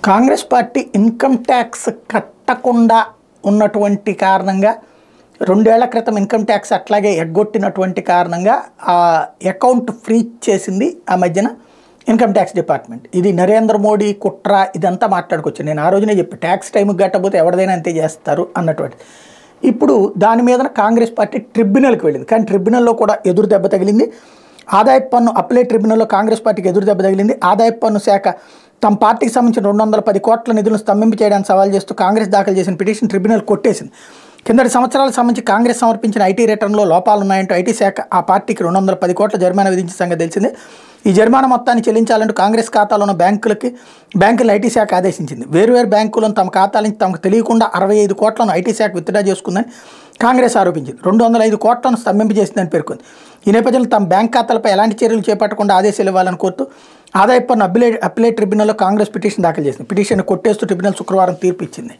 Congress party income tax కట్టకుండా ఉన్నటువంటి కారణంగా 2 ఏళ్ల క్రితం ఇన్కమ్ ట్యాక్స్ అట్లాగే ఎగ్గొట్టినటువంటి కారణంగా ఆ అకౌంట్ ఫ్రీజ్ చేసింది ఆ మధ్యన ఇన్కమ్ ట్యాక్స్ డిపార్ట్మెంట్. ఇది నరేంద్ర మోడీ కుట్ర ఇదంతా మాట్లాడుకోవచ్చు. నేను ఆ రోజునే చెప్పి ట్యాక్స్ టైంకి కట్టకపోతే ఎవరిదైనా అంతే చేస్తారు అన్నటువంటి. ఇప్పుడు దాని మీద కాంగ్రెస్ పార్టీ ట్రిబ్యునల్కి వెళ్ళింది. కానీ ట్రిబ్యునల్లో కూడా ఎదురు దెబ్బ తగిలింది. ఆదాయపు పన్ను అప్లైట్ ట్రిబ్యునల్లో కాంగ్రెస్ పార్టీకి ఎదురు దెబ్బ తగిలింది. ఆదాయపు పన్ను శాఖ తమ పార్టీకి సంబంధించిన 210 కోట్ల నిధులను స్తంభింప చేయడానికి సవాల్ చేస్తూ కాంగ్రెస్ దాఖలు చేసిన పిటిషన్ ట్రిబ్యునల్ కొట్టేసింది. కిందటి సంవత్సరాలకు సంబంధించి కాంగ్రెస్ సమర్పించిన ఐటీ రిటర్న్లో లోపాలున్నాయంటూ ఐటీ శాఖ ఆ పార్టీకి 210 కోట్ల జరిమానా విధించిన సంగతి తెలిసిందే. ఈ జరిమానా మొత్తాన్ని చెల్లించాలంటూ కాంగ్రెస్ ఖాతాలో ఉన్న బ్యాంకులను ఐటీ శాఖ ఆదేశించింది. వేర్వేరు బ్యాంకులను తమ ఖాతాల నుంచి తమకు తెలియకుండా 65 కోట్లను ఐటీ శాఖ విత్డ్రా చేసుకుందని కాంగ్రెస్ ఆరోపించింది. 205 కోట్లను స్తంభింప చేసిందని పేర్కొంది. ఈ నేపథ్యంలో తమ బ్యాంక్ ఖాతాలపై ఎలాంటి చర్యలు చేపట్టకుండా ఆదేశాలు ఇవ్వాలని కోరుతూ ఆదాయపు పన్ను అప్లైట్ ట్రిబ్యునల్లో కాంగ్రెస్ పిటిషన్ దాఖలు చేసింది. పిటిషన్ కొట్టేస్తూ ట్రిబ్యునల్ శుక్రవారం తీర్పు ఇచ్చింది.